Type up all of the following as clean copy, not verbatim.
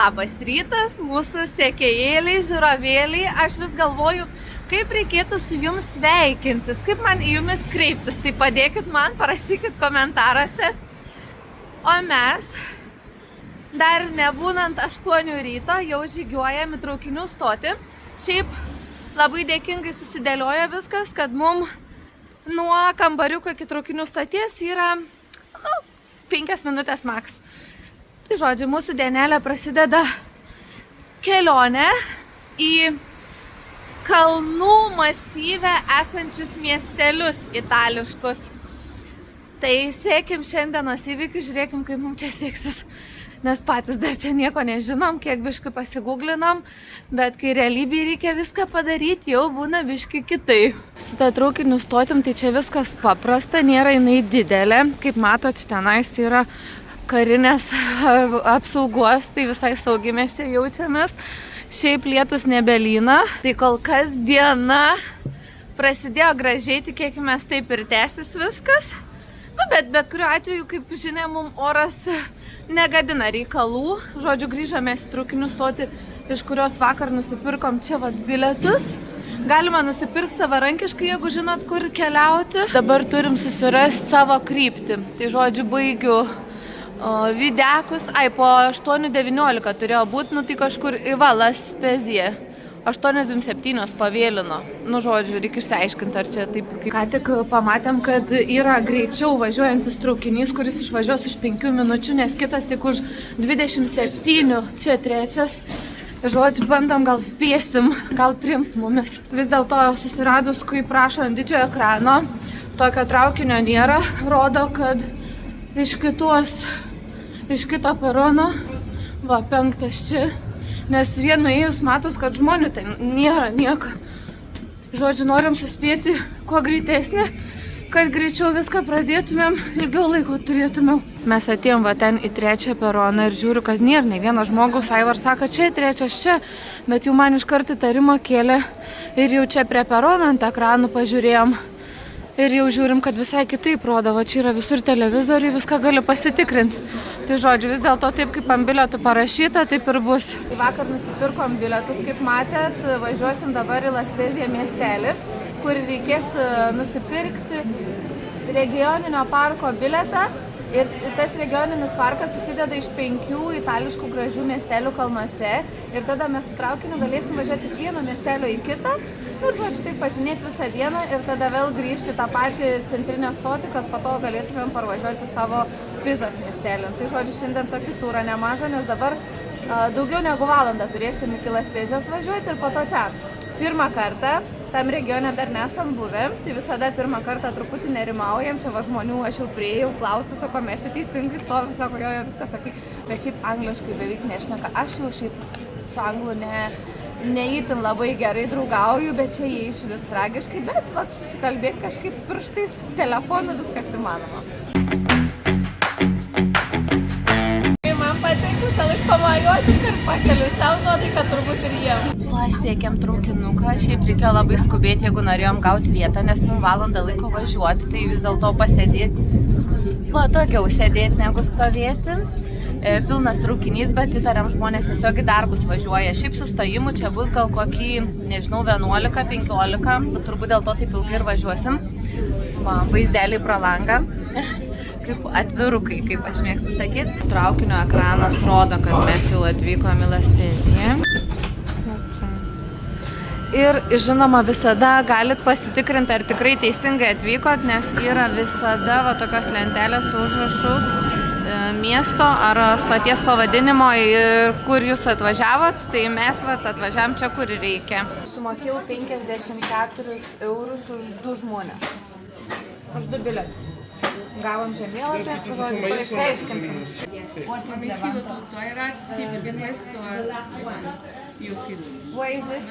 Labas rytas, mūsų sekėjėliai, žiūrovėliai. Aš vis galvoju, kaip reikėtų su jums sveikintis, kaip man į jumis kreiptis. Tai padėkit man, parašykit komentaruose. O mes, dar nebūnant 8 ryto, jau žygiuojam į traukinių stotį. Šiaip labai dėkingai susidėliojo viskas, kad mum nuo kambariuko iki traukinių stoties yra 5 minutės maks. Tai žodžiu, mūsų dienelė prasideda kelionė į kalnų masyve esančius miestelius itališkus. Tai sėkim šiandienos įvykių, žiūrėkim, kaip mums čia seksis. Nes patys dar čia nieko nežinom, kiek biškai pasigūglinom, bet kai realybėje reikia viską padaryti, jau būna biškai kitai. Su ta traukiniu stotim, tai čia viskas paprasta, nėra jinai didelė. Kaip matot, tenais yra karinės apsaugos, tai visai saugiai mes čia jaučiamės. Šiaip lietus nebelyna, tai kol kas diena prasidėjo gražiai, tikėkime taip ir tęsis viskas. Bet kuriuo atveju, kaip žinia, mums oras negadina reikalų. Žodžiu, grįžome į traukinių stotį, iš kurios vakar nusipirkom čia bilietus. Galima nusipirkti savarankiškai, jeigu žinot, kur keliauti. Dabar turim susirasti savo kryptį. Tai žodžiu, baigiu Videkus, po 8:19 turėjo būti, tai kažkur į Laspezija. 8:27 pavėlino. Žodžiu, reikia išsiaiškinti, ar čia taip. Ką tik pamatėm, kad yra greičiau važiuojantis traukinys, kuris išvažiuos už 5 minučių, nes kitas tik už 27, čia trečias. Žodžiu, bandom, gal spėsim, gal priims mumis. Vis dėlto susiradus, kai prašo ant didžiojo ekrano, tokio traukinio nėra, rodo, kad iš kito perono, 5 čia. Nes vienu ėjus matos, kad žmonių tai nėra nieko. Žodžiu, norim suspėti kuo greitesnį, kad greičiau viską pradėtumėm, ilgiau laiko turėtumėm. Mes atėjom ten į 3 peroną ir žiūriu, kad nėra nei vieno žmogaus. Aivar sako, čia 3 čia, bet jau man iš karto įtarimą kėlė ir jau čia prie perono ant ekranų pažiūrėjom. Ir jau žiūrim, kad visai kitaip rodo, va čia yra visur televizoriai, viską gali pasitikrinti. Tai žodžiu, vis dėlto taip, kaip ant bilietų parašyta, taip ir bus. Vakar nusipirkom bilietus, kaip matėt, važiuosim dabar į Laspezija miestelį, kur reikės nusipirkti regioninio parko bilietą. Ir tas regioninis parkas susideda iš 5 itališkų gražių miestelių kalnuose. Ir tada mes su traukiniu galėsim važiuoti iš vieno miestelio į kitą. Ir žodžiu, taip pažinėti visą dieną ir tada vėl grįžti tą patį centrinę stotį, kad po to galėtumėm parvažiuoti savo Pizos miestelį. Tai žodžiu, šiandien tokį turą nemažą, nes dabar daugiau negu valandą turėsim iki Laspezijos važiuoti ir po to ten. Pirmą kartą tam regione dar nesam buvę, tai visada pirmą kartą truputį nerimaujam, čia va žmonių, aš jau priėjau, klausiu, sako, mes čia teisingai stovim, sako, jo, viskas sakai, bet šiaip angliškai beveik nešneka, aš jau šiaip su anglu neįtin labai gerai draugauju, bet čia jie iš vis tragiškai, bet va susikalbėti kažkaip pirštais, telefonu, viskas įmanoma. Patinka visą laiką pamajuoti, iškart pakeliu savo nuotaiką, turbūt ir jiem. Pasiekėm traukinuką, šiaip reikėjo labai skubėti, jeigu norėjom gauti vietą, nes mums valandą laiko važiuoti, tai vis dėlto pasėdėti, patogiau sėdėti negu stovėti. Pilnas traukinys, bet įtariam žmonės tiesiog į darbus važiuoja. Šiaip sustojimų čia bus gal kokį, nežinau, 11-15, turbūt dėl to taip ilgai ir važiuosim. Vaizdeliai pro langą. Kaip atvirukai, kaip aš mėgstu sakyti. Traukinio ekranas rodo, kad mes jau atvykom į Laspeziją. Ir žinoma, visada galit pasitikrinti, ar tikrai teisingai atvykot, nes yra visada va tokios lentelės su užrašu miesto ar stoties pavadinimo ir kur jūs atvažiavot, tai mes atvažiavam čia, kur reikia. Sumokėjau 54 eurus už 2 žmonės. Už 2 bilietus. Gavom žemėlapį, žodžiu, išsiaiškinsim. What is it?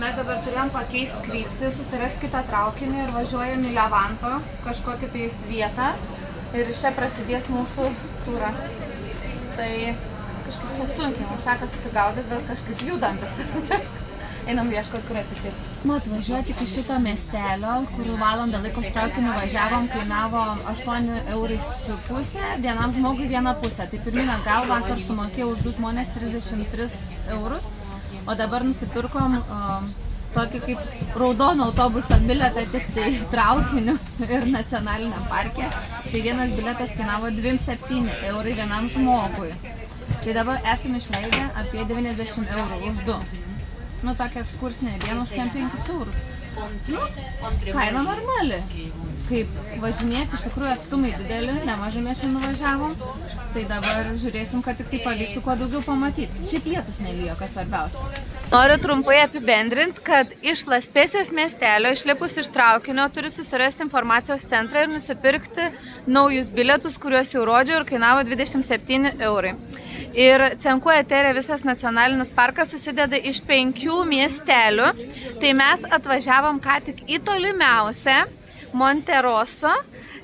Mes dabar turėjom pakeisti kryptį, susirasti kitą traukinį ir važiuojam į Levanto, kažkokią tais vietą. Ir iš čia prasidės mūsų turas. Tai kažkaip čia sunkiai, mums sekas susigaudyti, bet kažkaip judam visi. Einam ieškoti, kur atsisėsti. Atvažiuoti iki šito miestelio, kur valandą laiko traukiniu važiavom, kainavo 8,5 eurų, vienam žmogui 1,5. Tai pirmin atgal vakar sumokėjau už 2 žmonės 33 eurus, o dabar nusipirkom tokį kaip raudono autobuso biletą tik tai traukiniu ir nacionaliniam parke. Tai vienas biletas kainavo 2,7 eurai vienam žmogui. Tai dabar esame išleidę apie 90 eurų už 2. Nu, tokia ekskursinė diena už 5 eurus. Nu, kaina normali. Kaip važinėti, iš tikrųjų atstumai dideli, nemažai mes čia nuvažiavom. Tai dabar žiūrėsim, kad tik tai pavyktų kuo daugiau pamatyti. Šiaip lietus nelijo, kas svarbiausia. Noriu trumpai apibendrinti, kad iš Laspesijos miestelio išlipus iš traukinio turi susirasti informacijos centrą ir nusipirkti naujus bilietus, kuriuos jau rodžiau ir kainavo 27 eurai. Ir Cinque Terre visas nacionalinis parkas susideda iš 5 miestelių. Tai mes atvažiavom ką tik į tolimiausią Monteroso.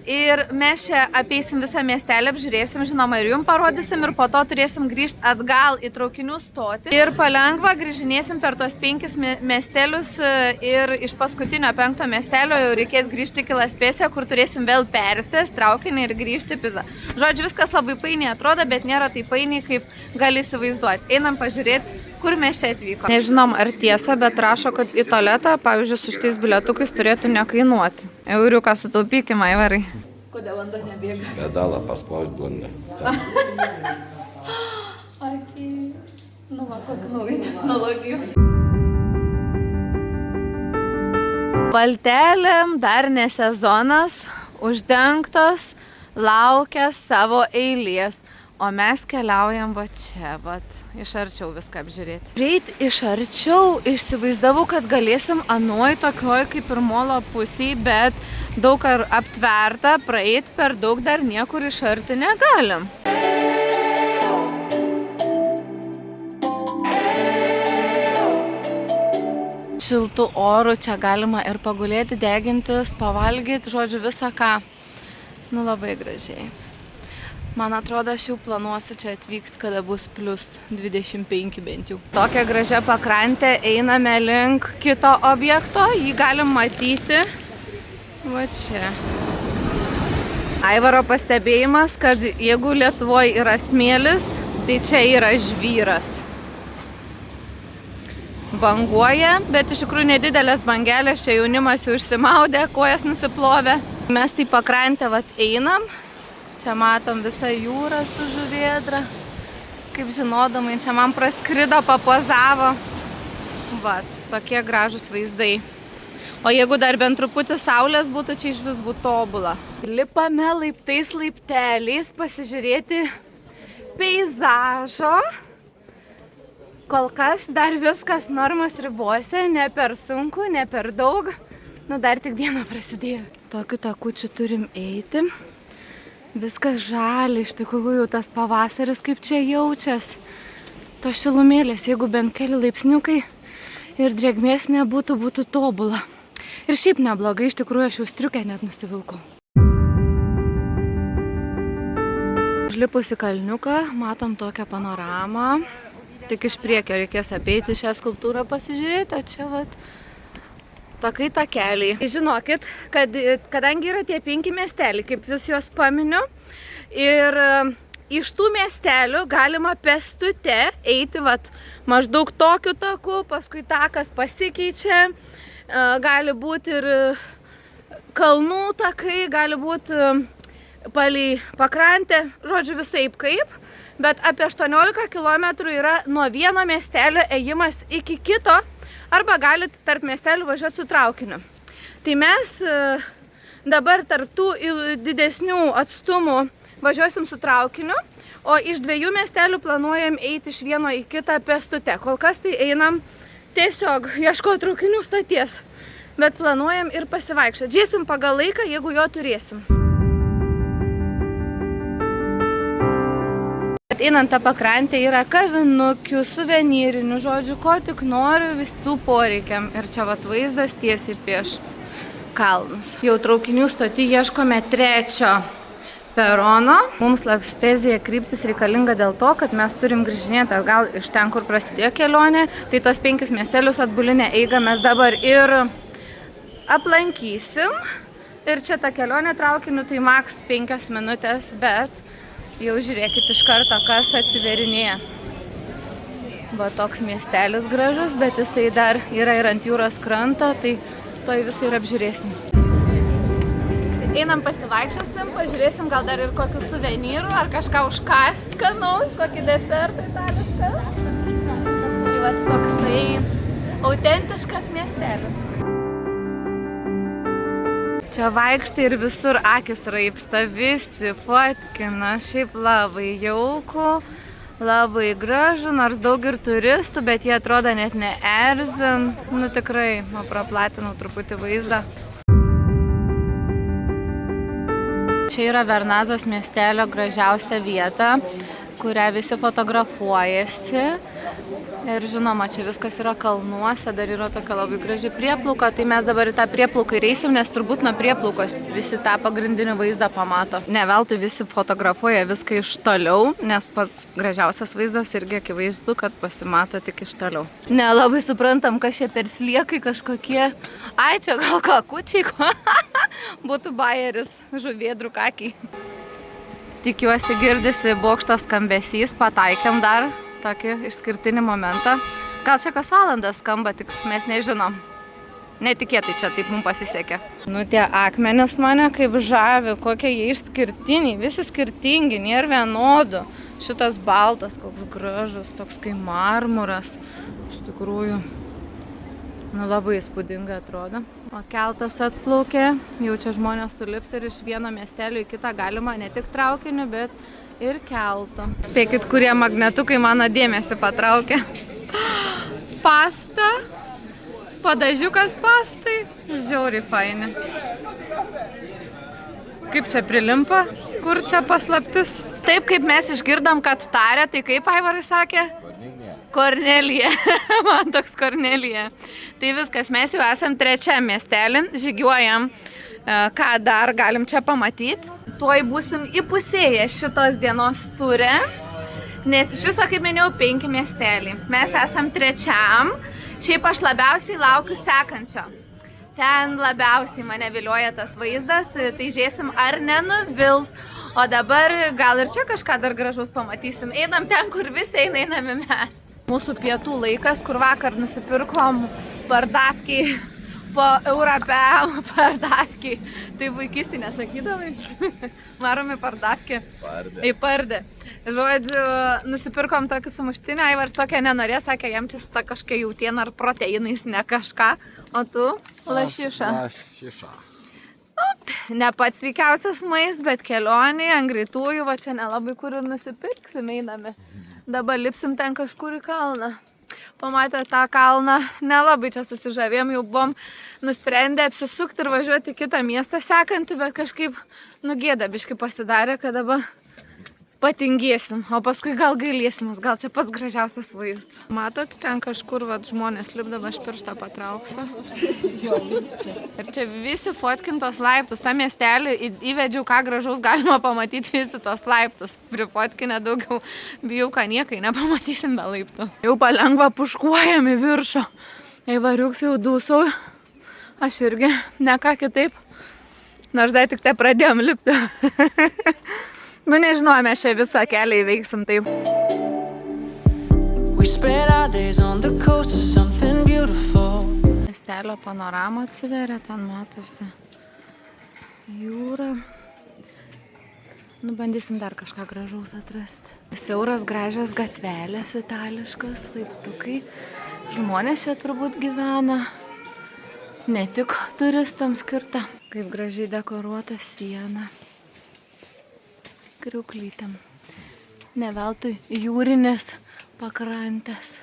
Ir mes čia apeisim visą miestelį, apžiūrėsim, žinoma, ir jums parodysim, ir po to turėsim grįžti atgal į traukinių stotį. Ir palengva grįžinėsim per tos 5 miestelius ir iš paskutinio 5 miestelio jau reikės grįžti iki Laspesiją, kur turėsim vėl persės traukinį ir grįžti į Pizą. Žodžiu, viskas labai painiai atrodo, bet nėra taip painiai, kaip gali įsivaizduoti. Einam pažiūrėti, kur mes čia atvykom. Nežinom, ar tiesa, bet rašo, kad į tualetą, pavyzdžiui, su šitais bilietukais turėtų nekainuoti. Euriuką sutaupykim, Aivarai. Kodėl ant to nebėga? Pedalą paspaust blondę. Okei. Nu va, kokių naujų technologijų. Valtelėm dar ne sezonas, uždengtos, laukia savo eilės. O mes keliaujam va čia, iš arčiau viską apžiūrėti. Prieit iš arčiau, įsivaizdavau, kad galėsim anuoj tokioj kaip ir molo pusėj, bet daug ar aptverta, praeit per daug dar niekur iš arti negalim. Šiltų orų čia galima ir pagulėti, degintis, pavalgyti, žodžiu, visą ką. Nu, labai gražiai. Man atrodo, aš jau planuosiu čia atvykti, kada bus plus 25 bent jau. Tokia gražia pakrantė, einame link kito objekto, jį galim matyti. Va čia. Aivaro pastebėjimas, kad jeigu Lietuvoje yra smėlis, tai čia yra žvyras. Banguoja, bet iš tikrųjų nedidelės bangelės, čia jaunimas jau išsimaudė, kojas nusiplovė. Mes tai pakrantę einam. Čia matom visą jūrą su žuvėdra. Kaip žinodamai, čia man praskrido, papozavo. Va, tokie gražūs vaizdai. O jeigu dar bent truputį saulės būtų, čia iš vis būtų tobula. Lipame laiptais laipteliais pasižiūrėti peizažo. Kol kas dar viskas normos ribose, ne per sunku, ne per daug. Nu, dar tik diena prasidėjo. Tokiu takučiu turim eiti. Viskas žalia, iš tikrųjų tas pavasaris kaip čia jaučias. Tos šilumėlės, jeigu bent keli laipsniukai ir drėgmės nebūtų, būtų tobula. Ir šiaip neblogai, iš tikrųjų aš jau striukę net nusivilkau. Užlipus į kalniuką, matom tokią panoramą. Tik iš priekio reikės apeiti šią skulptūrą pasižiūrėti, o čia vat takai takeliai. Žinokit, kad kadangi yra tie 5 miesteliai, kaip vis juos paminiu, ir iš tų miestelių galima pėstute eiti maždaug tokiu taku, paskui takas pasikeičia, gali būti ir kalnų takai, gali būti palei pakrantę, žodžiu visaip kaip, bet apie 18 km yra nuo vieno miestelio ėjimas iki kito, arba galit tarp miestelių važiuoti su traukiniu. Tai mes dabar tarp tų didesnių atstumų važiuosim su traukiniu, o iš 2 miestelių planuojam eiti iš vieno į kitą pėstute. Kol kas tai einam tiesiog ieškoti traukinių stoties, bet planuojam ir pasivaikščioti. Žiūrėsim pagal laiką, jeigu jo turėsim. Einant tą pakrantę yra kavinukių, suvenyrinių, žodžiu, ko tik noriu, visų poreikiam. Ir čia vaizdas tiesiai prieš kalnus. Jau traukinių stotį ieškome 3 perono. Mums Laspezija kryptis reikalinga dėl to, kad mes turim grįžinėti atgal iš ten, kur prasidėjo kelionė. Tai tos 5 miestelius atbulinę eigą mes dabar ir aplankysim. Ir čia ta kelionė traukiniu, tai maks 5 minutės, bet jau žiūrėkit iš karto, kas atsiverinėja. Va toks miestelis gražus, bet jisai dar yra ir ant jūros kranto, tai toj visai ir apžiūrėsim. Einam pasivaikščiosim, pažiūrėsim gal dar ir kokius suvenyrų, ar kažką užkąst skanaus, kokį desertą itališką. Tai va toksai autentiškas miestelis. Čia vaikštai ir visur akis raipsta, visi fotkina, šiaip labai jauku, labai gražu, nors daug ir turistų, bet jie atrodo net neerzin. Nu tikrai, praplatinau truputį vaizdą. Čia yra Vernazos miestelio gražiausia vieta, kurią visi fotografuojasi. Ir žinoma, čia viskas yra kalnuose, dar yra tokia labai graži prieplauka, tai mes dabar į tą prieplauką ir eisim, nes turbūt nuo prieplaukos visi tą pagrindinį vaizdą pamato. Ne veltui visi fotografuoja viską iš toliau, nes pats gražiausias vaizdas irgi akivaizdu, kad pasimato tik iš toliau. Nelabai suprantam, kas čia per sliekai kažkokie. Ai, čia gal kakučiai, būtų bajeris, žuvėdrų kakiai. Tikiuosi girdisi bokšto skambesys, pataikėm dar tokį išskirtinį momentą. Gal čia kas valandas skamba, tik mes nežinom. Netikėtai čia taip mums pasisekė. Nu tie akmenys mane kaip žavi, kokie jie išskirtiniai, visi skirtingi, nėra vienodų. Šitas baltas, koks gražus, toks kaip marmuras. Iš tikrųjų, nu labai įspūdingai atrodo. O keltas atplaukė, jau čia žmonės sulips ir iš vieno miestelio į kitą galima ne tik traukiniu, bet ir keltu. Spėkit, kurie magnetukai mano dėmesį patraukė. Pasta, padažiukas pastai, žiauriai faini. Kaip čia prilimpa, kur čia paslaptis? Taip, kaip mes išgirdom, kad tarė, tai kaip Aivarai sakė? Kornelija. Man toks Kornelija. Tai viskas, mes jau esam trečiam miestelį, žygiuojam. Ką dar galim čia pamatyti? Tuoj būsim įpusėję šitos dienos ture, nes iš viso, kaip minėjau, 5 miestelį. Mes esam trečiam, šiaip aš labiausiai laukiu sekančio. Ten labiausiai mane vilioja tas vaizdas, tai žiūrėsim, ar nenuvils. O dabar gal ir čia kažką dar gražaus pamatysim. Einam ten, kur visi einame mes. Mūsų pietų laikas, kur vakar nusipirkom pardavkiai. Po eurą pardavkiai. Tai vaikystį nesakydavai. Varom į pardavkį. Į pardę. Žodžiu, nusipirkom tokį sumuštinį, Aivars tokia nenorėjo, sakė, jam čia su ta kažkokia jautiena ar proteinais, ne kažką. O tu? Lašiša. Lašiša. Ne pats sveikiausias mais, bet kelionė ant greitųjų, va čia nelabai kur ir nusipirksim, einame. Dabar lipsim ten kažkur į kalną. Pamatę tą kalną, nelabai čia susižavėjom, jau buvom nusprendę apsisukti ir važiuoti į kitą miestą sekantį, bet kažkaip nugėda biškai pasidarė, kad dabar patingėsim, o paskui gal gailėsimės, gal čia pats gražiausias vaizdas. Matot, ten kažkur vat, žmonės lipdavo, aš pirštą patrauksiu. Ir čia visi fotkintos laiptus, tą miestelį įvedžiau, ką gražaus galima pamatyti visi tos laiptus. Prifotkinę daugiau, bijau, ką niekai nepamatysim be laiptų. Jau palengva puškuojam į viršų. Eivariuks jau dūsau, aš irgi ne ką kitaip, nors dar tik te pradėjom lipti. Nu nežinau, mes čia visą kelią įveiksim taip. Miestelio panorama atsiveria, ten matosi jūra. Nu bandysim dar kažką gražaus atrasti. Siauras gražios gatvelės itališkos, laiptukai. Žmonės čia turbūt gyvena. Ne tik turistams skirta. Kaip gražiai dekoruota siena. Kriuklytėm. Ne veltui jūrinės pakrantės.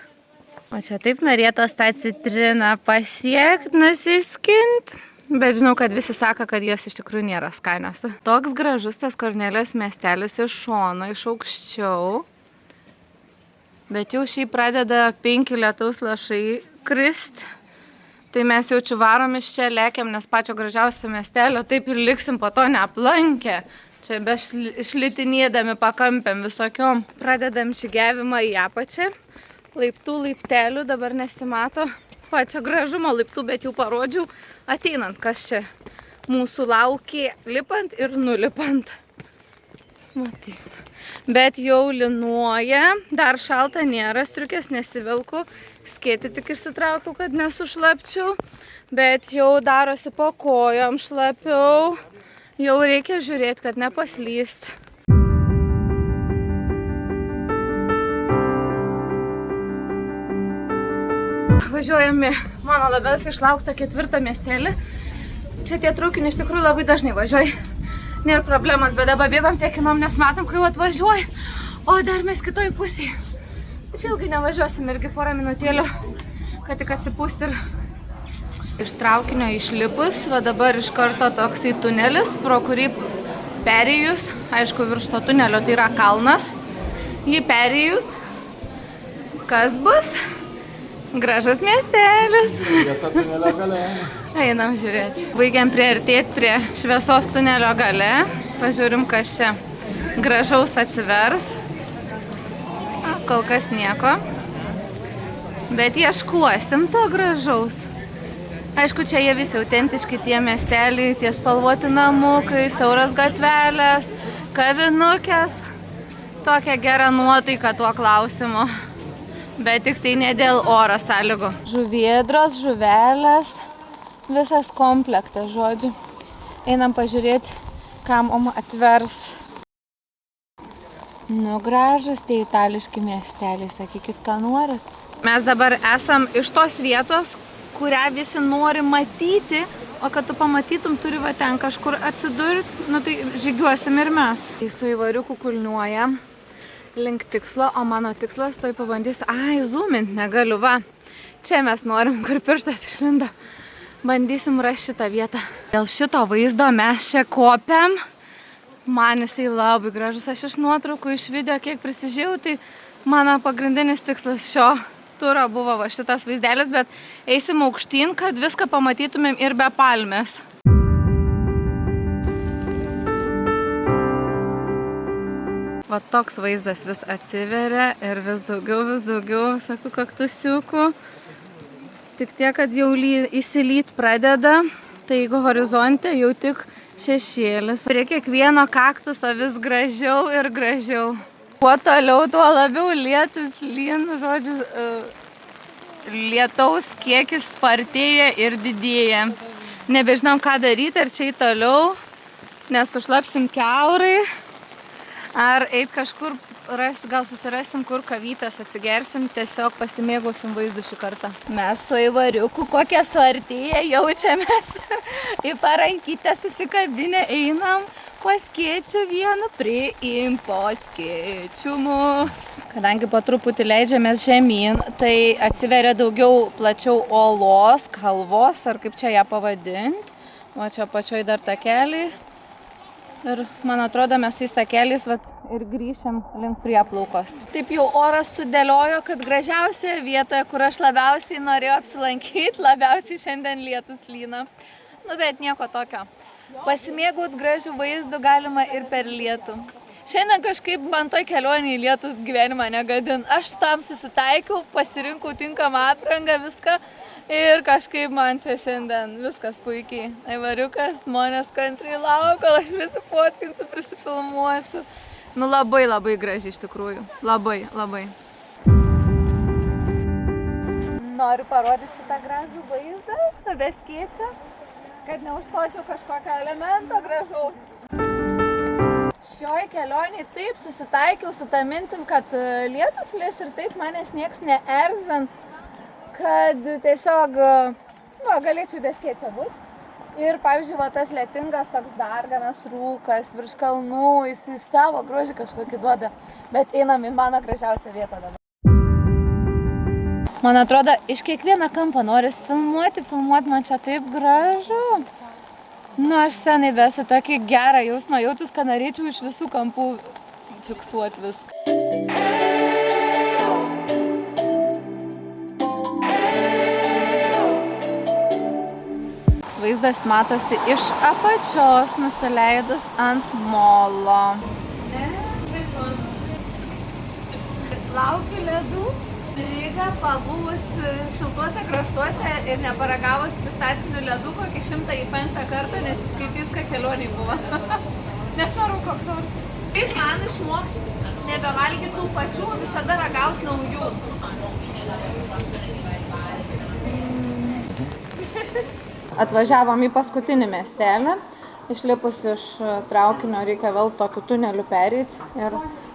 O čia taip norėtos tą citriną pasiekt, nusiskint. Bet žinau, kad visi sako, kad jos iš tikrųjų nėra skanios. Toks gražus tas Kornelijos miestelis iš šono, iš aukščiau. Bet jau šiai pradeda 5 lietaus lašai krist. Tai mes jau varom iš čia, lėkiam, nes pačio gražiausio miestelio taip ir liksim po to neaplankę. Čia be šlitinėdami pakampėm visokiom. Pradedam žygiavimą į apačią. Laiptų, laiptelių, dabar nesimato. Va, čia gražumo laiptų, bet jau parodžiau ateinant, kas čia mūsų laukė, lipant ir nulipant. Matai. Bet jau linuoja, dar šalta nėra, striukės nesivilku, skėti tik išsitrauktų, kad nesušlapčiau, bet jau darosi po kojom šlapiau, jau reikia žiūrėti, kad nepaslyst. Važiuojame mano labiausiai išlauktą 4. miestelį. Čia tie traukiniai iš tikrųjų labai dažnai važiuoja. Nėra problemos, bet dabar bėgom tiekinom, nes matom, kai jau atvažiuoja. O dar mes kitoj pusėje. Čia ilgai nevažiuosim, irgi porą minutėlių, kad tik atsipūst ir iš traukinio išlipus. Va dabar iš karto toksai tunelis, pro kurį perėjus, aišku, virš to tunelio tai yra kalnas. Jį perėjus, kas bus? Gražus miestelis. Šviesa tunelio gale. Einam žiūrėti. Baigiam priartėti prie šviesos tunelio gale. Pažiūrim, kas čia gražaus atsivers. Kol kas nieko. Bet ieškuosim to gražaus. Aišku, čia jie visi autentiški tie miesteliai, tie spalvoti namukai, siauras gatvelės, kavinukės. Tokia gera nuotaika tuo klausimu. Bet tik tai ne dėl oro sąlygų. Žuvėdros, žuvelės, visas komplektas, žodžiu. Einam pažiūrėti, kam atvers. Nu, gražus tie itališki miesteliai, sakykit, ką norit. Mes dabar esam iš tos vietos, kurią visi nori matyti, o kad tu pamatytum, turi va ten kažkur atsidurti, nu tai žygiuosim ir mes. Tai su įvariuku kulniuoja link tikslo, o mano tikslas, toj pabandysiu, zoomint negaliu, va. Čia mes norim, kur pirštas išlindo. Bandysim rasti šitą vietą. Dėl šito vaizdo mes čia kopiam. Man jisai labai gražus. Aš iš nuotraukų, iš video, kiek prisižiūrėjau, tai mano pagrindinis tikslas šio turo buvo va šitas vaizdelis, bet eisim aukštyn, kad viską pamatytumėm ir be palmės. Va toks vaizdas vis atsiveria ir vis daugiau visokių kaktusiukų. Tik tiek, kad jau įsilyt pradeda, tai jeigu horizonte jau tik šešėlis. Prie kiekvieno kaktuso vis gražiau ir gražiau. Kuo toliau, tuo labiau lietus lyja, žodžiu, lietaus kiekis spartėja ir didėja. Nebežinom, ką daryti, ar čia į toliau, nes sušlapsim kiaurai. Ar eit kažkur, gal susirasim, kur kavytės atsigersim, tiesiog pasimėgausim vaizdų šį kartą. Mes su įvariuku kokie suartėję jaučiamės. Į parankytę susikabinę einam, po skėčių vienu priim, po skėčių mus. Kadangi po truputį leidžiamės žemyn, tai atsiveria daugiau plačiau olos, kalvos, ar kaip čia ją pavadinti. O čia pačioj dar takeliai. Ir man atrodo, mes tais takeliais ir grįšim link prieplaukos. Taip jau oras sudėliojo, kad gražiausioje vietoje, kur aš labiausiai norėjau apsilankyti, labiausiai šiandien lietus lyna. Nu, bet nieko tokio. Pasimėgaut gražių vaizdų galima ir per lietų. Šiandien kažkaip man toj kelionė į lietus gyvenimą negadin. Aš tam susitaikiau, pasirinkau tinkamą aprangą, viską. Ir kažkaip man čia šiandien viskas puikiai. Įvariukas, žmonės kantriai laukia, kol aš prisifotkinsiu, prisifilmuosiu. Nu labai graži iš tikrųjų. Labai. Noriu parodyti šitą gražų vaizdą, be skėčio, kad neužstočiau kažkokio elemento gražaus. Šioj kelionėj taip susitaikiau su tą mintim, kad lietus lis ir taip manęs nieks neerzin. Kad tiesiog galėčiau be skėčio būti. Ir, pavyzdžiui, tas lietingas toks darganas rūkas virš kalnų, jis savo grožį kažkokį duoda. Bet einam į mano gražiausią vietą dabar. Man atrodo, iš kiekvieno kampo noris filmuoti man čia taip gražu. Nu, aš senai vesiu tokį gerą jausmą, jautus, kad norėčiau iš visų kampų fiksuoti viską. vaizdas matosi iš apačios, nusileidus ant molo. Laukiu ledų. Ryga pabuvus šiltuose kraštuose ir neparagavus pistacinių ledų kokį 105 kartą, nesiskaitys, kad kelioniai buvo. Nesvarbu koks oras. Kaip man išmokti nebevalgyti tų pačių, visada ragauti naujų. Atvažiavom į paskutinį miestelį. Išlipus iš traukinio reikia vėl tokiu tuneliu pereiti ir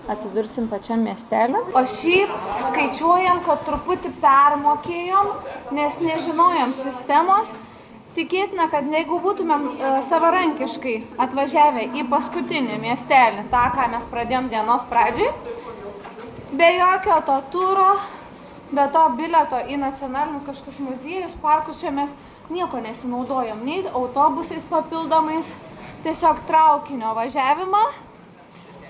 atsidursim pačiam miestelį. O šiaip skaičiuojam, kad truputį permokėjom, nes nežinojom sistemos. Tikėtina, kad jeigu būtumėm savarankiškai atvažiavę į paskutinį miestelį, tą, ką mes pradėjom dienos pradžiai, be jokio to turo, be to bilieto į nacionalinius kažkokius muziejus, parkus, čia mes nieko nesinaudojom, nei autobusais papildomais, tiesiog traukinio važiavimą.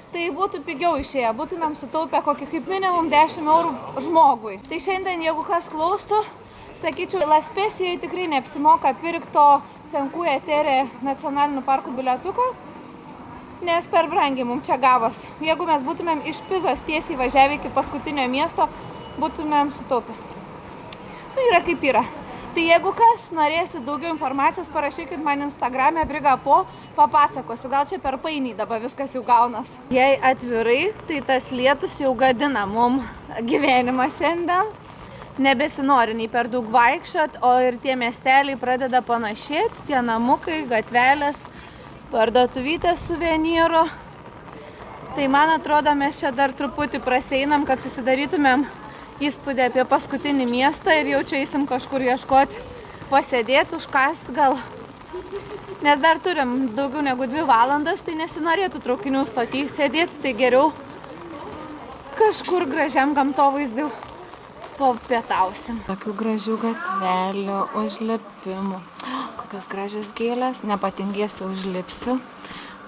Tai būtų pigiau išėję, būtumėm sutaupę kokį kaip minimum 10 eurų žmogui. Tai šiandien, jeigu kas klaustų, sakyčiau, La Spesijoje tikrai neapsimoka pirkto Cinque Terre nacionalinių parkų bilietuko, nes per brangiai mums čia gavos. Jeigu mes būtumėm iš Pizos tiesiai važiavę iki paskutinio miesto, būtumėm sutaupę. Tai yra kaip yra. Tai jeigu kas norėsit daugiau informacijos, parašykit man Instagram'e Brigapo, papasakosiu. Gal čia per painiai dabar viskas jau gaunas. Jei atvirai, tai tas lietus jau gadina mum gyvenimą šiandien. Nebesinori nei per daug vaikščiot, o ir tie miesteliai pradeda panašėti, tie namukai, gatvelės, parduotuvytės suvenyrų. Tai man atrodo, mes čia dar truputį praseinam, kad susidarytumėm įspūdį apie paskutinį miestą ir jau čia eisim kažkur ieškoti, pasėdėti, užkasti gal. Nes dar turim daugiau negu 2 valandas, tai nesinorėtų traukinių stoty sėdėti, tai geriau kažkur gražiam gamtovaizdžiu papietausim. Tokių gražių gatvelių, užlipimų. Kokios gražios gėlės, nepatingėsiu, užlipsiu,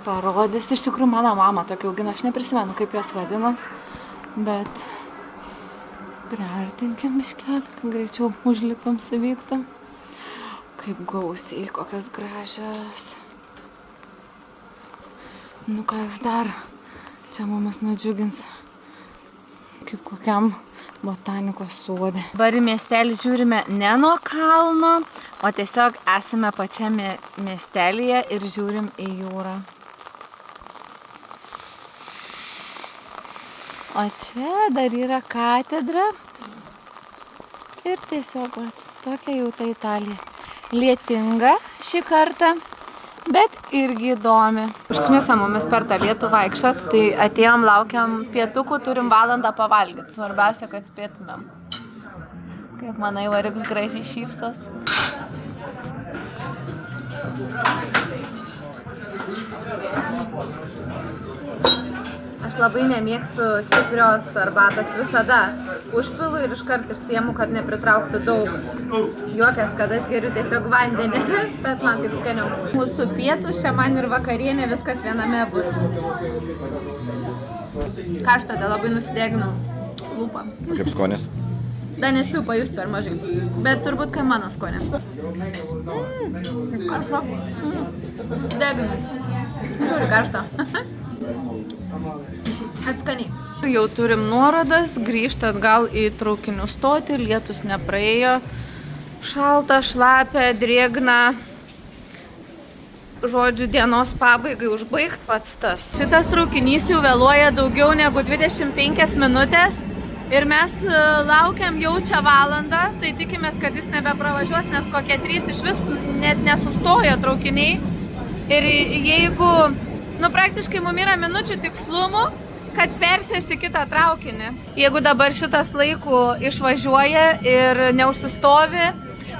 parodysiu. Iš tikrųjų, mano mama tokia augina, aš neprisimenu, kaip jos vadinas, bet priartinkim biškelį, kad greičiau užlipam suvyktų. Kaip gausiai, kokios gražios. Nu, ką jūs dar? Čia mumis nudžiugins kaip kokiam botanikos sode. Dabar į miestelį žiūrime ne nuo kalno, o tiesiog esame pačiame miestelyje ir žiūrim į jūrą. O čia dar yra katedra ir tiesiog tokia jau ta Italija. Lietinga šį kartą, bet irgi įdomi. Užkniusa mumis per tą lietų vaikščiot, tai atėjom, laukiam pietukų, turim valandą pavalgyti. Svarbiausia, kad spėtumėm. Kaip manai, variks gražiai šypsos. Aš labai nemėgstu stiprios arbatos visada. Užpilu ir iškart išsiemu, kad nepritrauktų daug. Juokias, kad aš geriu tiesiog vandenį, bet man taip skaniau. Mūsų pietus, čia man ir vakarienė, viskas viename bus. Karštą, tada labai nusideginau lūpą. Kaip skonis? Dar nespėjau pajusti per mažai, bet turbūt kaip mano skonė. Karšto. Nusideginau. Žiūri karštą. Atskaniai. Jau turim nuorodas, grįžti atgal į traukinių stotį, lietus nepraėjo, šalta, šlapia, drėgna. Žodžiu, dienos pabaigai užbaigt pats tas. Šitas traukinys jau vėluoja daugiau negu 25 minutės ir mes laukiam jau čia valandą, tai tikimės, kad jis nebepravažiuos, nes kokie 3 iš vis net nesustojo traukiniai. Ir jeigu, praktiškai mum yra minučių tikslumų, kad persėsti kitą traukinį. Jeigu dabar šitas laikų išvažiuoja ir neužsistovi,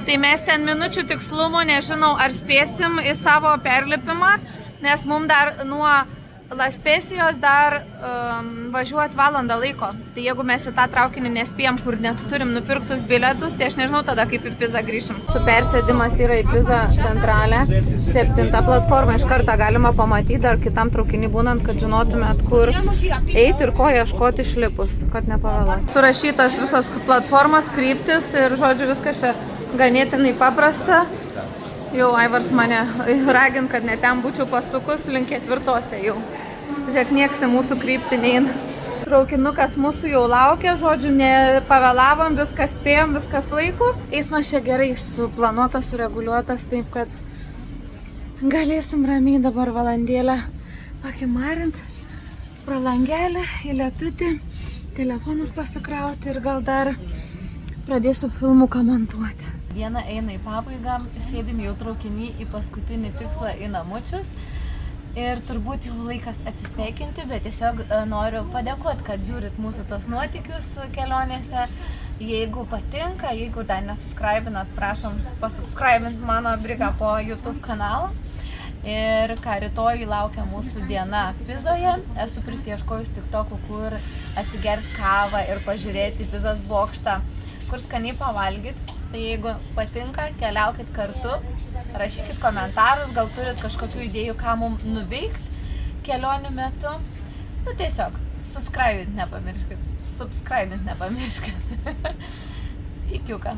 tai mes ten minučių tikslumo nežinau, ar spėsim į savo perlipimą, nes mums dar nuo La Spesijos dar važiuoti valandą laiko. Tai jeigu mes į tą traukinį nespėjom, kur net turim nupirktus bilietus, tai aš nežinau tada, kaip į Pizą grįšim. Su persėdimas yra į Pizą centralę, 7 platformą iš karto galima pamatyti, dar kitam traukinį būnant, kad žinotumėt, kur eiti ir ko ieškoti išlipus, kad nepavėluoti. Surašytos visos platformos, kryptis ir, žodžiu, viskas čia ganėtinai paprasta. Jau Aivars mane ragint, kad ne ten būčiau pasukus, link 4 jau. Žiūrėk, nieks į mūsų kryptį neina. Traukinukas mūsų jau laukia, žodžiu, nepavėlavom, viskas spėjom, viskas laiku. Eismas čia gerai suplanuotas, sureguliuotas, taip kad galėsim ramiai dabar valandėlę pakimarint pro langelį į lietutį, telefonus pasikrauti ir gal dar pradėsiu filmuką montuoti. Diena eina į pabaigą, sėdim jau traukinį į paskutinį tikslą į namučius ir turbūt jau laikas atsisveikinti, bet tiesiog noriu padėkoti, kad žiūrit mūsų tos nuotykius kelionėse. Jeigu patinka, jeigu dar nesuscribinat, prašom pasubscribint mano Briga po YouTube kanalą. Ir ką rytoj laukia mūsų diena Pizoje. Esu prisieškojus TikTokų, kur atsigert kavą ir pažiūrėti Pizos bokštą, kur skaniai pavalgyt. Tai jeigu patinka, keliaukit kartu, rašykit komentarus, gal turit kažkokių idėjų, ką mums nuveikt kelionių metu. Nu tiesiog, subscribint nepamirškit. Ikiuką.